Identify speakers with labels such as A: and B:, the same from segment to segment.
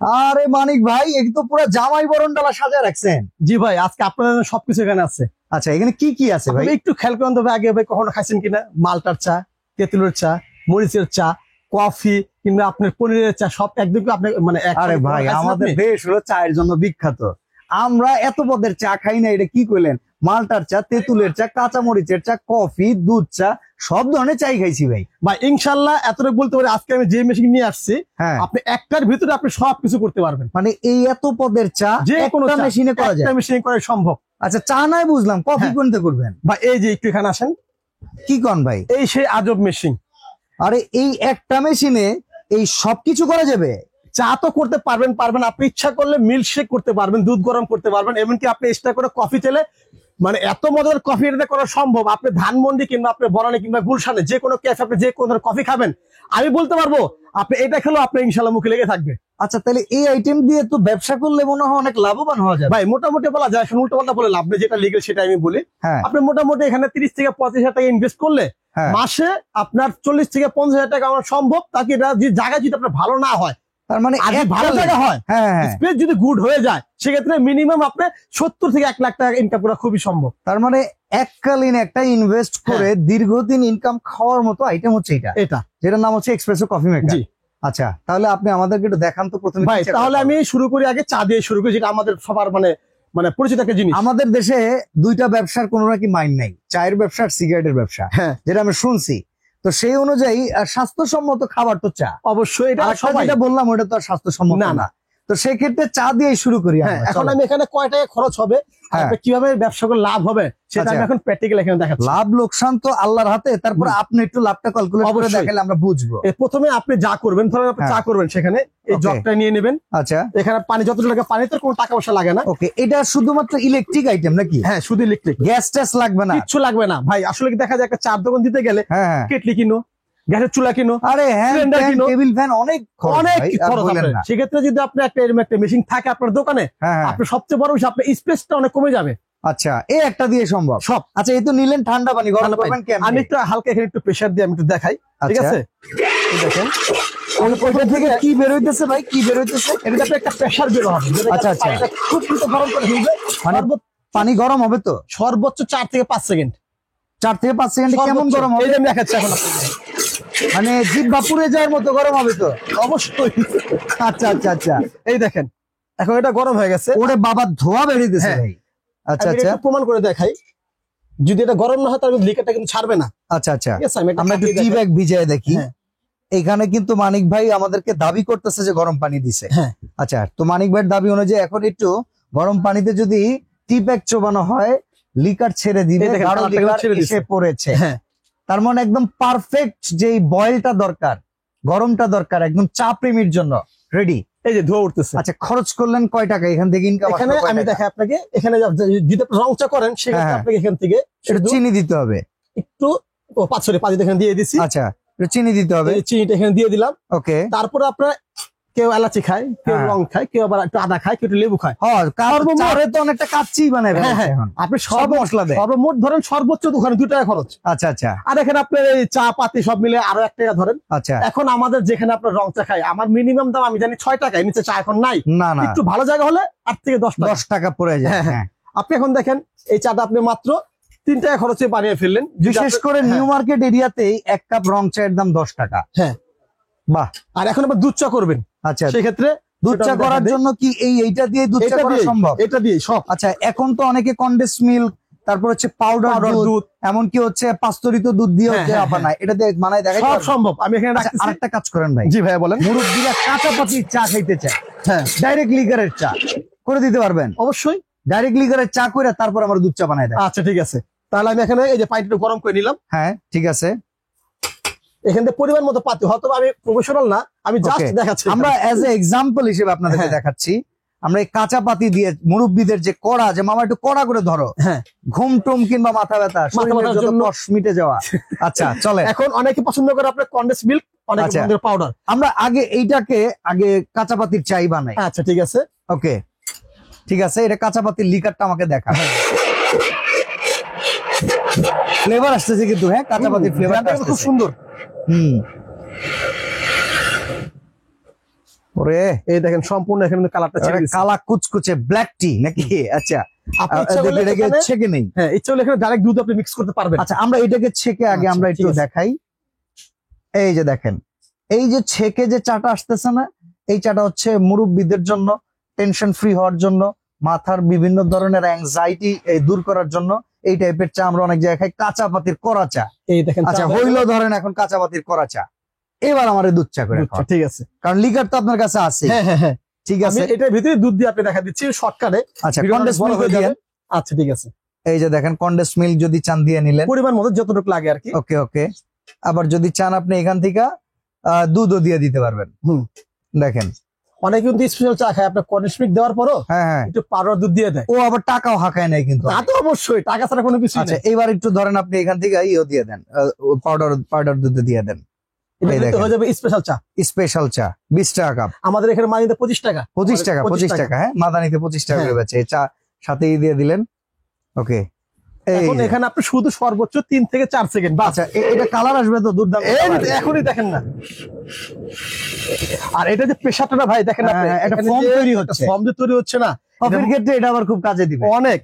A: আরে মানিক ভাই, এই তো পুরো জামাই বরণ ডালা সাজায় রাখছেন।
B: জি ভাই, আজকে আপনাদের জন্য সবকিছু এখানে আছে।
A: আচ্ছা, এখানে কি কি আছে ভাই?
B: আপনি একটু খেয়াল করেন তো ভাই, আগে ভাই কখনো খাইছেন কিনা? মালটার চা, তেঁতুলের চা, মরিচের চা, কফি কিংবা আপনার পনিরের চা, সব একদম আপনি মানে
A: আরে ভাই, আমাদের দেশ হলো চায়ের জন্য বিখ্যাত। আমরা এত পদের চা খাই না, এটা কি করলেন? মালটার চা, তেঁতুলের চা, কাঁচা মরিচের চা, কফি, দুধ চা, সব ধরনের চাই খাইছি ভাই।
B: ভাই ইনশাল্লাহ এতটুকু বলতে পারি, আজকে আমি যে মেশিন নিয়ে আসছি,
A: হ্যাঁ,
B: আপনি একটার ভিতরে আপনি সবকিছু করতে পারবেন।
A: মানে এই এত পদের চা
B: যে কোনো
A: মেশিনে করা যায়?
B: মেশিনে করা সম্ভব।
A: আচ্ছা, চা নাই বুঝলাম, কফি
B: হ্যাঁ।
A: কোনতে করবেন
B: ভাই এই যে একটু এখানে আসেন,
A: কি কন ভাই?
B: এই সেই আজব মেশিন।
A: আরে এই একটা মেশিনে এই সবকিছু করা যাবে?
B: চা তো করতে পারবেন, আপনি ইচ্ছা করলে মিল্কশেক করতে পারবেন, দুধ গরম করতে পারবেন, এমনকি আপনি এক্সট্রা করে কফি চাইলে, মানে এত মজার কফি এটা করা সম্ভব। আপনি ধানমন্ডি কিংবা আপনি বনানী কিংবা গুলশানে যে কোনো ক্যাফে আপনি যে কোনো কফি খাবেন, আমি বলতে পারবো আপনি এটা খেলেও আপনি ইনশাল্লাহ মুখে লেগে থাকবে।
A: আচ্ছা, তাহলে এই আইটেম দিয়ে তো ব্যবসা করলে মনে হয় অনেক লাভবান হওয়া যায়
B: ভাই মোটামুটি বলা যায়, উল্টো পাল্টা বলে লাভ নেই, যেটা লিগেল সেটা আমি বলি।
A: হ্যাঁ,
B: আপনি মোটামুটি এখানে 30 থেকে 25 হাজার টাকা ইনভেস্ট করলে
A: হ্যাঁ,
B: মাসে আপনার 40 থেকে 50 হাজার টাকা আমার সম্ভব। তাকে এটা যে জায়গায় যদি আপনার ভালো না হয়,
A: তার মানে
B: ভালো জায়গা হয়,
A: হ্যাঁ, হ্যাঁ,
B: স্পেস যদি গুড হয়ে যায়, সেক্ষেত্রে মিনিমাম আপনি 70 থেকে 1 লাখ টাকা ইনকাম করা খুবই সম্ভব।
A: তার মানে এককালীন একটা ইনভেস্ট করে দীর্ঘদিন ইনকাম খাওয়ার মতো আইটেম হচ্ছে এটা, যেটার নাম হচ্ছে এক্সপ্রেসো কফি মেকার।
B: জি।
A: আচ্ছা, তাহলে আপনি আমাদেরকে একটু দেখান তো প্রথমে।
B: ভাই তাহলে আমি শুরু করি, আগে চা দিয়ে শুরু করি, যেটা আমাদের সবার মানে মানে পরিচিত একটা জিনিস।
A: আমাদের দেশে দুইটা ব্যবসার কোনো নাকি মাইন্ড নাই, চায়ের ব্যবসা আর সিগারেটের ব্যবসা,
B: হ্যাঁ,
A: যেটা আমি শুনছি। তো সেই অনুযায়ী স্বাস্থ্যসম্মত খাবার তো চা।
B: অবশ্যই এটা
A: সবাই যেটা বললাম ওটা তো আর স্বাস্থ্যসম্মত না। তো সেক্ষেত্রে চা দিয়ে শুরু করি।
B: হ্যাঁ, এখন আমি এখানে কয় টাকা খরচ হবে, কিভাবে ব্যবসা করে লাভ হবে, সেটা আমি এখন প্র্যাকটিক্যাল এখানে দেখাচ্ছি।
A: লাভ লোকসান তো আল্লাহর হাতে, তারপর আপনি একটু লাভটা ক্যালকুলেট করে দেখালে আমরা বুঝবো।
B: প্রথমে আপনি যা করবেন, ধরেন আপনি চা করবেন, সেখানে এই জগটা নিয়ে নেবেন।
A: আচ্ছা,
B: এখানে পানি যতটুকু লাগে, পানিতে কোনো টাকা পয়সা লাগে না।
A: ওকে, এটা শুধুমাত্র ইলেকট্রিক আইটেম নাকি?
B: হ্যাঁ, শুধু ইলেকট্রিক,
A: গ্যাস ট্যাস লাগবে না,
B: কিচ্ছু লাগবে না ভাই। আসলে কি দেখা যায়, একটা চার দোকান দিতে গেলে কেটলি কিনো, গ্যাসের চুলা কিনো,
A: আরে হ্যাঁ, টেবিল ফ্যান, অনেক
B: খরচ। সেক্ষেত্রে যদি আপনি একটা মেশিন থাকে আপনার দোকানে, আপনার সবচেয়ে বড় বিষয় আপনার স্পেসটা অনেক কমে যাবে।
A: আচ্ছা, এই একটা দিয়ে সম্ভব সব? আচ্ছা, এই তো নিলেন ঠান্ডা পানি, গরম করবেন কেমনে?
B: আমি একটু হালকা এখানে একটু প্রেসার দিয়ে আমি একটু দেখাই, ঠিক আছে? দেখেন
A: ওইটা থেকে কি বের হইতেছে ভাই, কি বের হইতেছে?
B: এটা একটা প্রেসার বের হবে।
A: আচ্ছা, আচ্ছা,
B: খুব দ্রুত গরম করে ফেলবে।
A: মানে পানি গরম হবে তো
B: সর্বোচ্চ 4 থেকে 5 সেকেন্ড।
A: 4 থেকে 5 সেকেন্ড কেমন গরম হবে?
B: এই যে আমি দেখাচ্ছি এখন আপনাকে,
A: মানে জিহ্বা পুড়ে যাওয়ার মতো গরম হবে তো?
B: অবশ্যই।
A: আচ্ছা, আচ্ছা, আচ্ছা,
B: এই দেখেন এখন এটা গরম হয়ে গেছে।
A: ওরে বাবা, ধোয়া বেরিয়েছে ভাই। আচ্ছা, আচ্ছা,
B: প্রমাণ করে দেখাই, যদি এটা গরম না হয় তাহলে লিকারটা কিন্তু ছাড়বে না।
A: আচ্ছা, আচ্ছা, আমরা একটু টি ব্যাগ ভিজিয়ে দেখি। এখানে কিন্তু মানিক ভাই আমাদেরকে দাবি করতেছে যে গরম পানি দিছে। আচ্ছা, তো মানিক ভাইয়ের দাবি অনুযায়ী এখন একটু গরম পানিতে যদি টি ব্যাগ চোবানো হয়, লিকার ছেড়ে দিবে, গাঢ় লিকার এসে পড়েছে। তার মানে একদম পারফেক্ট, যেই বয়েলটা দরকার, গরমটা দরকার একদম চা প্রেমীর জন্য রেডি।
B: এই যে ধোয়া উঠতেছে।
A: আচ্ছা, খরচ করলেন কয় টাকা এখান থেকে ইনকাম?
B: এখানে আমি দেখাই আপনাকে, এখানে যদি রং চা করেন, সেক্ষেত্রে আপনাকে এখান থেকে
A: চিনি দিতে হবে
B: একটু, 5 এখানে দিয়ে দিছি।
A: আচ্ছা, চিনি দিতে হবে,
B: চিনিটা এখানে দিয়ে দিলাম।
A: ওকে,
B: তারপরে আপনার কেউ এলাচি খায়, কেউ রং খায়, কেউ আবার একটু আদা খায়, কেউ একটু লেবু খায়।
A: তো অনেকটা কাচ্চি বানাবে।
B: আপনি সব মশলা দেয়, সর্বমোট ধরেন সর্বোচ্চ ওখানে 2 টাকা খরচ।
A: আচ্ছা, আচ্ছা,
B: আর এখানে আপনার এই চা পাতি সব মিলে আরো 1 টাকা ধরেন।
A: আচ্ছা,
B: এখন আমাদের যেখানে আপনার রং চা খাই, আমার মিনিমাম দাম আমি জানি 6 টাকা, নিচে চা এখন নাই।
A: না, না,
B: একটু ভালো জায়গা হলে 8 থেকে 10
A: টাকা পড়ে যায়।
B: হ্যাঁ, আপনি এখন দেখেন এই চাটা আপনি মাত্র 3 টাকা খরচে বানিয়ে ফেললেন।
A: বিশেষ করে নিউ মার্কেট এরিয়াতেই 1 কাপ রং চায়ের দাম 10 টাকা।
B: হ্যাঁ,
A: বাহ।
B: আর এখন আবার দুধ চা করবেন,
A: আচ্ছা,
B: সেক্ষেত্রে
A: দুধ চা করার জন্য কি এইটা দিয়ে দুধ চা করা সম্ভব?
B: এটা দিয়ে সব।
A: আচ্ছা, এখন তো অনেকে কন্ডেন্স মিল্ক, তারপর হচ্ছে পাউডার দুধ, এমনকি হচ্ছে পাস্তুরিত দুধ দিয়ে বানায়, এটা দিয়ে বানায় দেখাই
B: সব সম্ভব। আমি এখানে
A: আরেকটা কাজ করেন ভাই।
B: জি ভাইয়া বলেন।
A: মুরব্বিরা কাঁচা পাতির চা খাইতে চায়, ডাইরেক্ট লিকারের চা করে দিতে পারবেন?
B: অবশ্যই,
A: ডাইরেক্ট লিকারের চা করে তারপর আমার দুধ চা বানায় দেয়।
B: আচ্ছা, ঠিক আছে, তাহলে আমি এখানে এই যে পানিটা গরম করে নিলাম।
A: হ্যাঁ, ঠিক আছে।
B: এখান থেকে পরিমাণ মতো পাতি, হয়তো আমি প্রফেশনাল না, আমি জাস্ট দেখাচ্ছি।
A: আমরা অ্যাজ এ এক্সাম্পল হিসেবে আপনাদেরকে দেখাচ্ছি। আমরা এই কাঁচা পাতি দিয়ে মুরব্বিদের যে কড়া, যে মামা একটু কড়া করে ধরো, ঘুম টুম কিংবা মাথা ব্যথা, শরীরের যত কষ্ট মিটে যাওয়া। আচ্ছা, চলে।
B: এখন অনেকে পছন্দ করে আপনার কন্ডেন্স মিল্ক, অনেকে পছন্দ করে পাউডার।
A: আমরা আগে কাঁচা পাতির চাই বানাই।
B: আচ্ছা, ঠিক আছে,
A: ওকে, ঠিক আছে। এটা কাঁচা পাতির লিকারটা আমাকে দেখা। ফ্লেভার আসতেছে কিন্তু, হ্যাঁ, কাঁচা পাতির ফ্লেভারটা খুব সুন্দর। ওরে
B: এই দেখেন সম্পূর্ণ এখানে কালারটা ছেড়ে দিয়েছে।
A: কালা কুচকুচে ব্ল্যাক টি নাকি? আচ্ছা,
B: আপনি ইচ্ছা করলে
A: এটাকে
B: এখানে-
A: ছেঁকে নেই।
B: হ্যাঁ, ইচ্ছা হলে এখানে ডাইরেক্ট দুধ আপনি মিক্স করতে পারবেন।
A: আচ্ছা, আমরা এটাকে ছেঁকে আগে
B: আচ্ছা,
A: আমরা
B: ঠিক
A: একটু
B: আছে।
A: দেখাই। এই যে দেখেন, এই যে ছেঁকে যে চাটা আসতেছে না, এই চাটা হচ্ছে মুরব্বীদের জন্য, টেনশন ফ্রি হওয়ার জন্য, মাথার বিভিন্ন ধরনের অ্যাংজাইটি দূর করার জন্য এই টাইপের চা আমরা অনেক জায়গায় খাই। কাঁচা পাতির করা চা।
B: এই দেখেন
A: আচ্ছা,
B: চা
A: হইলো ধরেন এখন কাঁচা পাতির করা চা, এবার আমার দুধ চা করে
B: দুধ চা,
A: খাওয়ান।
B: ঠিক আছে।
A: কারণ লিকার তো আপনার কাছে আছে।
B: হ্যাঁ হ্যাঁ হ্যাঁ,
A: ঠিক
B: আমি
A: আছে।
B: এটার ভিতরে দুধ দিয়ে আপনি দেখা দিচ্ছি শর্টকাটে।
A: আচ্ছা,
B: ভিডিওটা
A: কন্ডেন্স
B: বড়
A: মিল্ক
B: হয়ে
A: দিয়ে
B: যাবে। আচ্ছা, ঠিক আছে।
A: এই যে দেখেন কন্ডেন্স মিল্ক যদি চান দিয়ে নিলেন,
B: পরিমাণ মতো যতটুকু লাগে আর কি।
A: ওকে ওকে। আবার যদি চান আপনি এখান থেকে দুধও দিয়ে দিতে পারবেন।
B: হুম।
A: দেখেন
B: অনেকে কিন্তু স্পেশাল চা খায় আপনার কন্ডেন্স মিল্ক দেওয়ার পরও
A: হ্যাঁ হ্যাঁ,
B: একটু পাউডার দুধ দিয়ে দেয়।
A: ও আবার টাকাও হাঁকায় নাই কিন্তু।
B: তা তো অবশ্যই, টাকা ছাড়া কোনো কিছু
A: আচ্ছা,
B: নেই।
A: এবার একটু ধরেন আপনি এখান থেকে ইও দিয়ে দেন, পাউডার দুধ দিয়ে দেন।
B: এটা
A: এই
B: কিন্তু
A: দেখেন।
B: হয়ে যাবে স্পেশাল চা।
A: স্পেশাল চা 20 টাকা কাপ।
B: আমাদের এখানে মানিতে 25 টাকা।
A: 25 টাকা, 25 টাকা। হ্যাঁ, মাদানিতে 25 টাকা করে
B: হ্যাঁ।
A: বেচে। এই চা সাথেই দিয়ে দিলেন। ওকে, এই
B: এখন
A: যে।
B: এখানে আপনি শুধু সর্বোচ্চ 3 থেকে 4 সেকেন্ড বাস।
A: আচ্ছা, এটা কালার আসবে তো দুর্দান্ত colour।
B: এখনই দেখেন না। আর এটা যে প্রেসারটা ভাই দেখেন
A: হ্যাঁ,
B: আপনি,
A: হ্যাঁ, একটা
B: এখানে
A: foam
B: যে
A: তৈরি
B: একটা
A: হচ্ছে।
B: foam যে তৈরি হচ্ছে না,
A: কফির ক্ষেত্রে এটা আবার খুব কাজে দিবে।
B: অনেক।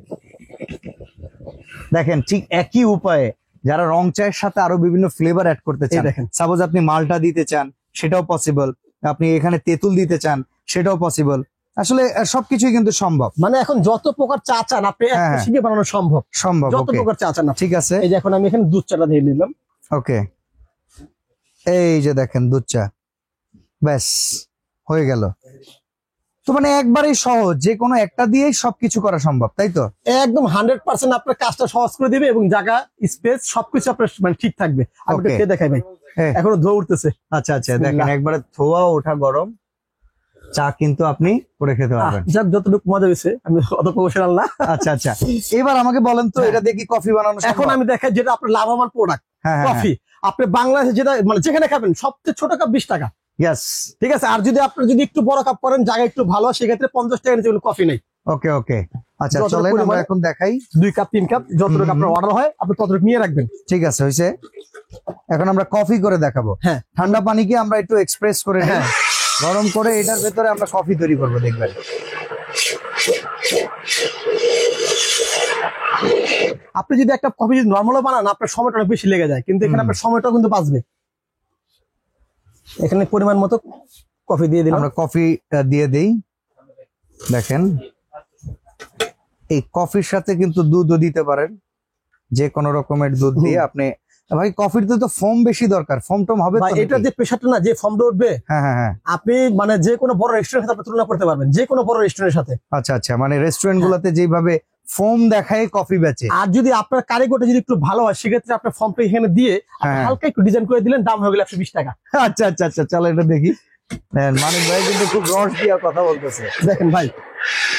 A: দেখেন, ঠিক একই উপায়ে যারা রং চায়ের সাথে আরো বিভিন্ন ফ্লেভার অ্যাড করতে চান,
B: এই দেখেন।
A: সাপোজ আপনি মালটা দিতে চান সেটাও পসিবল, আপনি এখানে তেঁতুল দিতে চান সেটাও পসিবল। আসলে সবকিছুই কিন্তু সম্ভব।
B: মানে এখন যত প্রকার চা চান আপনি একটা
A: হ্যাঁ।
B: শিখে বানানো সম্ভব।
A: সম্ভব।
B: যত
A: ওকে,
B: প্রকার চা চান আপনি।
A: ঠিক আছে।
B: এই যে এখন আমি এখানে দুধ চাটা দিয়ে নিলাম।
A: ওকে, এই যে দেখেন দুধ চা, ব্যাস হয়ে গেল। তো মানে একবারেই সহজ, যে কোনো একটা দিয়েই সবকিছু করা সম্ভব, তাই তো?
B: একদম 100% আপনার কাজটা সহজ করে দিবে এবং জায়গা স্পেস সবকিছু আপনার মানে ঠিক থাকবে। আমি একটু
A: Okay.
B: খেয়ে দেখাই ভাই,
A: হ্যাঁ।
B: এখনো ধোয়া উঠতেছে।
A: আচ্ছা আচ্ছা, দেখেন
B: বিসমিল্লাহ।
A: একবারে ধোয়া ওঠা গরম চা কিন্তু আপনি করে খেতে পারবেন।
B: যাক, যতটুকু মজা হয়েছে, আমি অত প্রফেশনাল না।
A: আচ্ছা আচ্ছা, এবার আমাকে বলেন তো,
B: হ্যাঁ।
A: এটা দেখি কফি বানানো সম্ভব?
B: এখন আমি দেখাই যেটা আপনার লাভবান প্রোডাক্ট,
A: হ্যাঁ হ্যাঁ,
B: কফি। আপনি বাংলাদেশে যেটা মানে যেখানে খাবেন সবচেয়ে ছোট কাপ 20 টাকা,
A: ইয়েস।
B: ঠিক আছে। আর যদি আপনি যদি একটু বড় কাপ করেন, জায়গা একটু ভালো হয়, সেক্ষেত্রে 50 টাকা নিচে কোনো কফি নেই।
A: ওকে ওকে, আচ্ছা
B: যতটুকু
A: চলেন আমরা
B: পরিমাণে-
A: এখন দেখাই।
B: 2 কাপ 3 কাপ যতটুকু আপনার অর্ডার হয় আপনি ততটুকু নিয়ে রাখবেন।
A: ঠিক আছে, হয়েছে। এখন আমরা কফি করে দেখাবো।
B: হ্যাঁ।
A: ঠান্ডা পানিকে আমরা একটু এক্সপ্রেস করে নিই,
B: হ্যাঁ।
A: গরম করে এটার ভেতরে আমরা কফি তৈরি করবো, দেখবেন।
B: আপনি যদি একটা কফি যদি নর্মালও বানান, আপনার সময়টা অনেক বেশি লেগে যায়, কিন্তু এখানে আপনার সময়টাও কিন্তু বাঁচবে। এখানে পরিমাণ মতো কফি দিয়ে দিলাম।
A: আমরা কফি দিয়ে দেই। দেখেন, এই কফির সাথে কিন্তু দুধও দিতে পারেন, যে কোনো রকমের দুধ দিয়ে আপনি। ভাই, কফির তো ফোম বেশি দরকার, ফোম টম হবে
B: বা
A: তো
B: এটা
A: নাকি?
B: যে প্রেসারটা না, যে ফর্মটা উঠবে,
A: হ্যাঁ হ্যাঁ হ্যাঁ,
B: আপনি মানে যে কোনো বড় রেস্টুরেন্টের সাথে আপনি তুলনা করতে পারবেন, যে কোনো বড় রেস্টুরেন্টের সাথে।
A: আচ্ছা আচ্ছা, মানে রেস্টুরেন্ট গুলোতে যেভাবে ফোম দেখায় কফি বেচে।
B: আর যদি আপনার কারিগরটা যদি একটু ভালো হয়, সেক্ষেত্রে আপনার ফর্মটা এখানে দিয়ে আপনি
A: হ্যাঁ।
B: হালকা একটু ডিজাইন করে দিলেন, দাম হয়ে গেল 120 টাকা।
A: আচ্ছা আচ্ছা আচ্ছা, চলো এটা দেখি। হ্যাঁ, মানিক ভাই কিন্তু খুব রস দিয়া কথা বলতেছে।
B: দেখেন ভাই,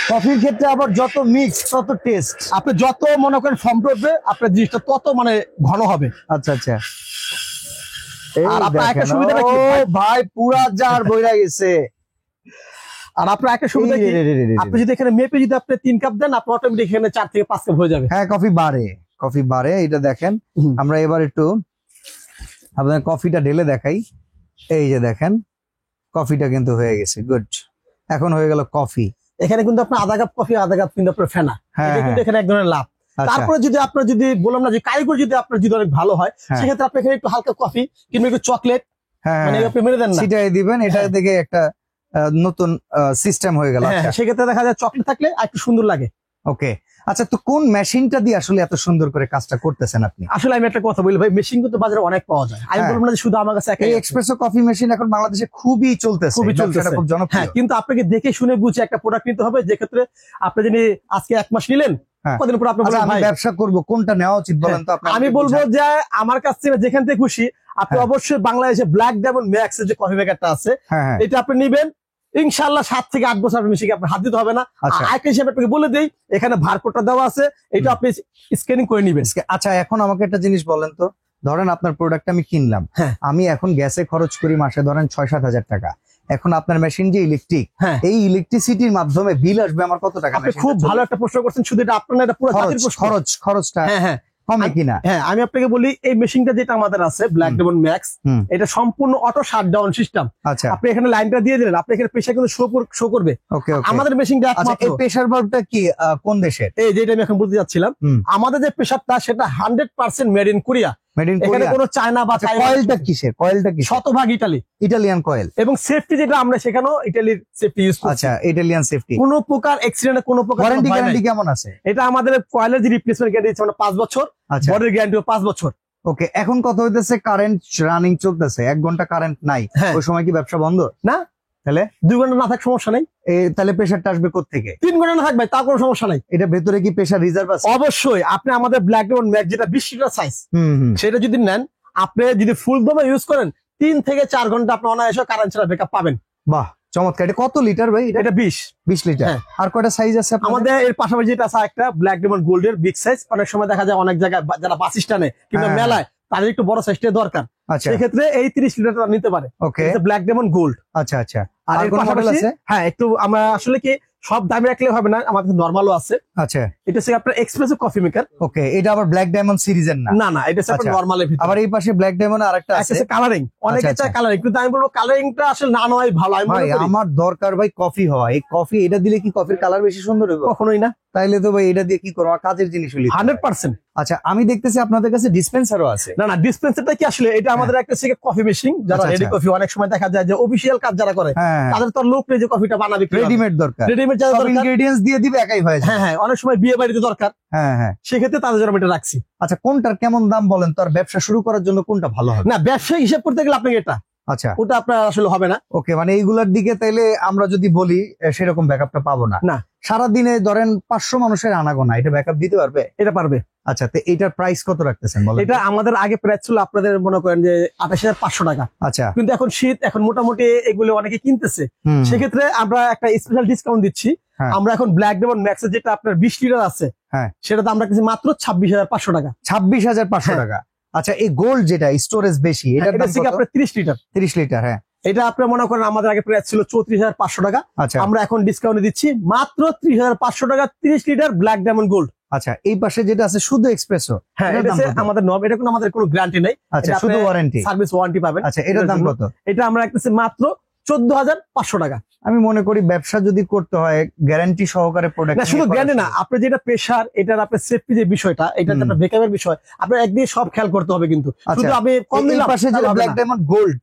A: কফির ক্ষেত্রে আবার যত মিক্স তত টেস্ট।
B: আপনি যত মনে করেন ফর্মটা উঠবে, আপনার জিনিসটা তত মানে ঘন হবে।
A: আচ্ছা আচ্ছা, এই
B: আর আপনার একটা
A: দেখেন,
B: সুবিধাটা কি
A: ও
B: ভাই?
A: ভাই, পুরা জার বইরা গেছে।
B: আর আপনার একটা সুবিধা
A: এই
B: কি,
A: রে রে রে রে রে।
B: আপনি যদি এখানে মেপে যদি আপনি 3 কাপ দেন, আপনার অটোমেটিক এখানে 4 থেকে 5 কাপ হয়ে যাবে।
A: হ্যাঁ, কফি বাড়ে, কফি বাড়ে। এটা দেখেন,
B: হুম।
A: আমরা এবার একটু আপনার কফিটা ঢেলে দেখাই। এই যে দেখেন, কফিটা কিন্তু হয়ে গেছে। গুড, এখন হয়ে গেল কফি।
B: এখানে কিন্তু আপনার আধা কাপ কফি, আধা কাপ কিন্তু আপনার ফেনা।
A: হ্যাঁ,
B: এটা কিন্তু
A: হ্যাঁ।
B: এখানে এক ধরনের লাভ।
A: আচ্ছা,
B: তারপরে যদি আপনার যদি বললাম না যে কারিগর যদি আপনার যদি অনেক ভালো হয়,
A: হ্যাঁ।
B: সেক্ষেত্রে আপনি এখানে একটু হালকা কফি কিংবা একটু চকলেট
A: হ্যাঁ
B: মানে
A: হ্যাঁ,
B: আপনি মেরে দেন না।
A: সেটাই দিবেন। এটা
B: হ্যাঁ।
A: থেকে একটা নতুন সিস্টেম হয়ে গেল।
B: হ্যাঁ,
A: আচ্ছা,
B: সেক্ষেত্রে দেখা যায় চকলেট থাকলে আর একটু সুন্দর লাগে।
A: ওকে। আচ্ছা, তো কোন মেশিনটা দিয়ে আসলে এত সুন্দর করে কাজটা করতেছেন আপনি?
B: আসলে আমি একটা কথা বলি ভাই, মেশিন কিন্তু বাজারে অনেক পাওয়া যায়। আমি
A: হ্যাঁ।
B: বলবো না যে শুধু আমার কাছে
A: এই
B: একাই আছে।
A: এক্সপ্রেসো কফি মেশিন এখন বাংলাদেশে খুবই চলতেছে,
B: খুবই
A: ব্যবসাটা
B: চলতেছে।
A: খুব
B: হ্যাঁ,
A: জনপ্রিয়।
B: কিন্তু আপনাকে দেখে শুনে বুঝে একটা প্রোডাক্ট নিতে হবে, যে ক্ষেত্রে আপনি যদি আজকে 1 মাস নিলেন,
A: হ্যাঁ।
B: কদিন পর আপনি
A: আচ্ছা,
B: বলবেন
A: আমি
B: ভাই,
A: ব্যবসা করব, কোনটা নেওয়া উচিত বলেন তো আপনি?
B: আমি বলবো যে আমার কাছ থেকে যেখান থেকে খুশি আপনি
A: হ্যাঁ।
B: অবশ্যই বাংলাদেশে ব্ল্যাক ডায়মন্ড ম্যাক্স এর যে কফি মেকারটা আছে,
A: হ্যাঁ হ্যাঁ,
B: এটা আপনি নিবেন। ইনশাআল্লাহ 7 থেকে 8 বছর আপনি মেশিনে আপনার হাত দিতে হবে না।
A: আচ্ছা।
B: আর একটা হিসেবে আপনাকে বলে দেই, এখানে ভারকোডটা দেওয়া আছে, এটা আপনি স্ক্যানিং করে নিবেন।
A: আচ্ছা, এখন আমাকে একটা জিনিস বলেন তো, ধরেন আপনার প্রোডাক্ট আমি কিনলাম,
B: হ্যাঁ।
A: আমি এখন গ্যাসে খরচ করি মাসে ধরেন 6-7 হাজার টাকা। এখন আপনার মেশিন যে ইলেকট্রিক,
B: হ্যাঁ।
A: এই ইলেকট্রিসিটির মাধ্যমে বিল আসবে আমার কত টাকা?
B: আপনি খুব ভালো একটা প্রশ্ন করছেন, শুধু এটা আপনার না, এটা পুরো জাতির প্রশ্ন।
A: খরচটা
B: হ্যাঁ হ্যাঁ,
A: কমে কিনা।
B: হ্যাঁ, আমি আপনাকে বলি এই মেশিনটা যেটা আমাদের আছে ব্ল্যাক ডেমন ম্যাক্স, এটা সম্পূর্ণ অটো শাটডাউন সিস্টেম।
A: আচ্ছা,
B: আপনি এখানে লাইনটা দিয়ে দিলেন, আপনি এখানে প্রেসার কিন্তু শো করবে।
A: ওকে ওকে।
B: আমাদের মেশিনটা একমাত্র
A: এই প্রেসার বাল্বটা কি কোন দেশের?
B: এই যেটা আমি এখন বলতে যাচ্ছিলাম, আমাদের যে প্রেসারটা সেটা 100% made in Korea.
A: Made in
B: এখানে
A: কোরিয়া।
B: কোনো চায়না বা
A: কয়েলটা কিসের? কয়েলটা কি?
B: শতভাগ ইটালি,
A: ইটালিয়ান কয়েল।
B: এবং সেফটি যেটা আমরা সেখানেও ইটালির সেফটি ইউজ করছি।
A: আচ্ছা, ইটালিয়ান সেফটি।
B: কোনো প্রকার অ্যাক্সিডেন্ট, কোনো প্রকার
A: গ্যারান্টি কেমন আছে?
B: এটা আমাদের কয়েলের যে রিপ্লেসমেন্ট গ্যারান্টি আছে 5 বছর,
A: আচ্ছা,
B: বডির গ্যারান্টিও 5 বছর।
A: ওকে। এখন কথা হইতেছে কারেন্ট রানিং চলতেছে, 1 ঘন্টা কারেন্ট নাই, ওই সময় কি ব্যবসা বন্ধ?
B: না,
A: তাহলে
B: 2 ঘন্টা না থাক সমস্যা নেই।
A: তাহলে প্রেসারটা আসবে কোত্থেকে?
B: 3 ঘন্টা না থাকবে তা কোনো সমস্যা নাই।
A: এটা ভেতরে কি প্রেসার রিজার্ভ আছে?
B: অবশ্যই। আপনি আমাদের ব্ল্যাক ডেমন ম্যাক্স যেটা 20 লিটার সাইজ, সেটা যদি নেন, আপনি যদি ফুল দমে ইউজ করেন 3 থেকে 4 ঘন্টা আপনি অনায়াসে কারেন্ট ছাড়া ব্যাকআপ পাবেন।
A: বাহ, চমৎকার। এটা কত লিটার ভাই?
B: এটা 20
A: লিটার। আর কয়টা সাইজ আছে
B: আমাদের? এর পাশাপাশি যেটা আছে একটা ব্ল্যাক ডেমন গোল্ডের বিগ সাইজ। অনেক সময় দেখা যায় অনেক জায়গায় যারা বাস স্ট্যান্ডে কিংবা মেলায় তাদের একটু বড় সাইজটা দরকার, সেক্ষেত্রে এই 30 লিটার নিতে পারে।
A: ওকে,
B: ব্ল্যাক ডেমন গোল্ড।
A: আচ্ছা আচ্ছা।
B: আর এর পাশাপাশি হ্যাঁ, একটু আমরা আসলে কি সব দামে রাখলে হবে না, আমাদের নরমালও আছে।
A: আচ্ছা,
B: এটা হচ্ছে আপনার এক্সপ্রেসো কফি মেকার।
A: ওকে, এটা আবার ব্ল্যাক ডায়মন্ড সিরিজের না?
B: না না, এটা হচ্ছে আপনার নরমালের ভিতর।
A: আবার এই পাশে ব্ল্যাক ডায়মন্ড আরেকটা আছে
B: কালারিং। অনেকে চায় কালারিং, কিন্তু আমি বলবো কালারিংটা আসলে না নয় ভালো।
A: ভাই আমার দরকার ভাই কফি হওয়া। এই কফি এটা দিলে কি কফির কালার বেশি সুন্দর হবে?
B: কখনোই না।
A: তাইলে তো ভাই এটা দিয়ে কি করবো? কাজের জিনিস হলি
B: 100%।
A: আচ্ছা, আমি দেখতেছি আপনাদের কাছে ডিসপেন্সারও আছে।
B: না না, ডিসপেন্সারটা কি আসলে এটা আমাদের একটা কফি মেশিন, যারা রেডি কফি, অনেক সময় দেখা যায় যে অফিসিয়াল কাজ যারা করে তাদের তো লোক নেই যে কফিটা বানাবে,
A: রেডিমেড দরকার,
B: রেডিমেড
A: ইনগ্রেডিয়েন্টস দিয়ে দিবে, একাই হয়ে যায়।
B: হ্যাঁ, অনেক সময় বিয়ে বাড়িতে দরকার।
A: হ্যাঁ,
B: সেক্ষেত্রে তাদের জন্য এটা রাখছি।
A: আচ্ছা, কোনটার কেমন দাম বলেন তো? আর ব্যবসা শুরু করার জন্য কোনটা ভালো হবে?
B: না, ব্যবসায়িক হিসাব করতে গেলে আপনাকে এটা,
A: আচ্ছা,
B: ওটা আপনার আসলে হবে না।
A: ওকে, মানে এইগুলার দিকে তাইলে আমরা যদি বলি সেরকম ব্যাকআপটা পাবো না।
B: না,
A: সারাদিনে ধরেন 500 মানুষের আনাগোনা, এটা ব্যাকআপ দিতে পারবে?
B: এটা পারবে।
A: আচ্ছা, তো এটার প্রাইস কত রাখতেছেন বলেন?
B: এটা আমাদের আগে প্রাইস ছিল আপনাদের মনে করেন যে 28,500 টাকা।
A: আচ্ছা,
B: কিন্তু এখন শীত, এখন মোটামুটি এগুলো অনেকে কিনতেছে, সেক্ষেত্রে আমরা একটা স্পেশাল ডিসকাউন্ট দিচ্ছি। আমরা এখন ব্ল্যাক ডেমন ম্যাক্স যেটা আপনার 20 লিটার আছে, সেটা তো আমরা কিনছি মাত্র 26,500 টাকা।
A: 26,500 টাকা। আচ্ছা, এই গোল্ড যেটা স্টোরেজ বেশি, এটার দাম কত?
B: আপনার 30 লিটার।
A: 30 লিটার, হ্যাঁ।
B: এটা আপনার মনে করেন আমাদের আগে প্রাইস ছিল 34,500 টাকা।
A: আচ্ছা,
B: আমরা এখন ডিসকাউন্ট দিচ্ছি মাত্র 30,500 টাকা, 30 লিটার ব্ল্যাক ডায়মন্ড গোল্ড।
A: আচ্ছা, এই পাশে যেটা আছে শুধু এক্সপ্রেসো,
B: হ্যাঁ, এটা আমাদের নব, এটা কোনো আমাদের কোনো গ্যারান্টি নাই।
A: আচ্ছা, শুধু ওয়ারেন্টি,
B: সার্ভিস ওয়ারেন্টি পাবেন।
A: আচ্ছা, এটার দাম কত?
B: এটা আমরা রাখতেছি মাত্র 14,500 টাকা।
A: আমি মনে করি ব্যবসা যদি করতে হয় গ্যারান্টি সহকারে প্রোডাক্ট,
B: শুধু গ্যারান্টি না, আপনি যেটা প্রেসার, এটার আপনার সেফটি যে বিষয়টা, এটা আপনার ব্যাকআপের বিষয়, আপনার একদিকে সব খেয়াল করতে হবে। কিন্তু শুধু আমি কম দিলাম।
A: পাশে যে ব্ল্যাক ডায়মন্ড গোল্ড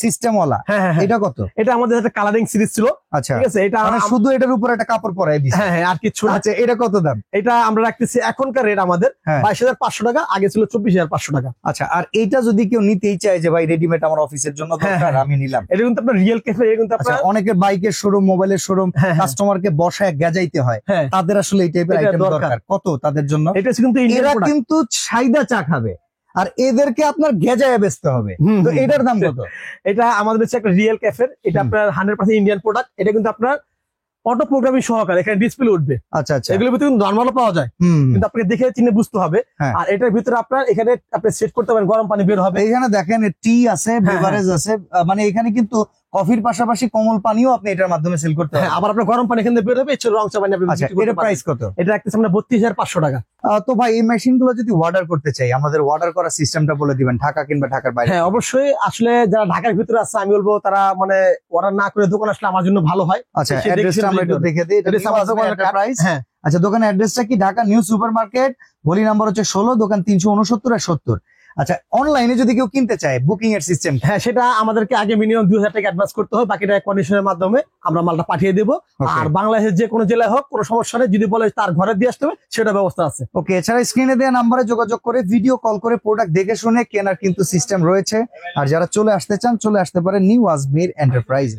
A: সিস্টেম ওয়ালা, এটা কত?
B: এটা আমাদের একটা কালারিং সিরিজ ছিল।
A: আচ্ছা,
B: ঠিক আছে, এটা
A: মানে শুধু এটার উপর একটা কাপড় পরাই দিয়েছে।
B: হ্যাঁ, আর কিছু না।
A: আচ্ছা, এটা কত দাম?
B: এটা আমরা রাখতেছি এখনকার রেট আমাদের 22,500 টাকা, আগে ছিল 24,500 টাকা।
A: আচ্ছা, আর এইটা যদি কেউ নিতেই চায় যে ভাই রেডিমেড আমার অফিসের জন্য দরকার, আমি নিলাম,
B: এটা কিন্তু আপনার রিয়েল ক্যাফে, এটা কিন্তু আপনার
A: অনেকের বাইকের শোরুম, মোবাইলের শোরুম, কাস্টমারকে বসায় গেজাইতে হয়, তাদের আসলে এই টাইপের আইটেম দরকার। কত তাদের জন্য?
B: এটা কিন্তু
A: এরা কিন্তু সাইদা চা খাবে আর এদেরকে আপনার গেজায় বেচতে হবে, তো এটার দাম কত?
B: এটা আমাদের হচ্ছে একটা রিয়েল ক্যাফের, এটা আপনার 100% ইন্ডিয়ান প্রোডাক্ট। এটা কিন্তু আপনার অটো প্রোগ্রামিং সহকারে এখানে ডিসপ্লে উঠবে।
A: আচ্ছা আচ্ছা,
B: এগুলোর ভিতরে নরমালও পাওয়া যায়, কিন্তু আপনাকে দেখে চিনে বুঝতে হবে। আর এটার ভিতরে আপনার এখানে আপনি সেট করতে পারেন, গরম পানি বের হবে।
A: এখানে দেখেন টি আছে, বেভারেজ আছে, মানে এখানে কিন্তু কফির পাশাপাশি কোমল পানিও আপনি এটার মাধ্যমে সেল করতে পারেন।
B: আবার আপনার গরম পানি এখানে বের হবে, রং চা পানি আপনি।
A: এটার প্রাইস কত?
B: এটা রাখতেছি আমরা 32,500 টাকা।
A: তো ভাই, এই মেশিন গুলো যদি অর্ডার করতে চাই, আমাদের অর্ডার করার সিস্টেমটা বলে দিবেন, ঢাকা কিংবা ঢাকার বাইরে।
B: হ্যাঁ, অবশ্যই। আসলে যারা ঢাকার ভিতরে আছে, আমি বলবো তারা মানে অর্ডার না করে দোকান আসলে আমার জন্য ভালো হয়।
A: আচ্ছা, অ্যাড্রেসটা আমরা একটু দেখে দিই। আচ্ছা, দোকানের অ্যাড্রেসটা কি? ঢাকা নিউ সুপার মার্কেট, গলি নাম্বার হচ্ছে 16, দোকান 369 আর 70। আচ্ছা, অনলাইনে যদি কেউ কিনতে চায়, বুকিং এর সিস্টেম?
B: হ্যাঁ, সেটা আমাদেরকে আগে মিনিমাম 2,000 টাকা অ্যাডভান্স করতে হবে, বাকিটা কন্ডিশনের মাধ্যমে আমরা মালটা পাঠিয়ে দেবো। আর বাংলাদেশের যে কোনো জেলায় হোক, কোনো সমস্যা নেই, যদি বলে তার ঘরে দিয়ে আসতে হবে, সেটা ব্যবস্থা আছে।
A: ওকে, এছাড়া স্ক্রিনে দেওয়া নাম্বারে যোগাযোগ করে ভিডিও কল করে প্রোডাক্ট দেখে শুনে কেনার কিন্তু সিস্টেম রয়েছে। আর যারা চলে আসতে চান, চলে আসতে পারে নিউ আজমির এন্টারপ্রাইজ।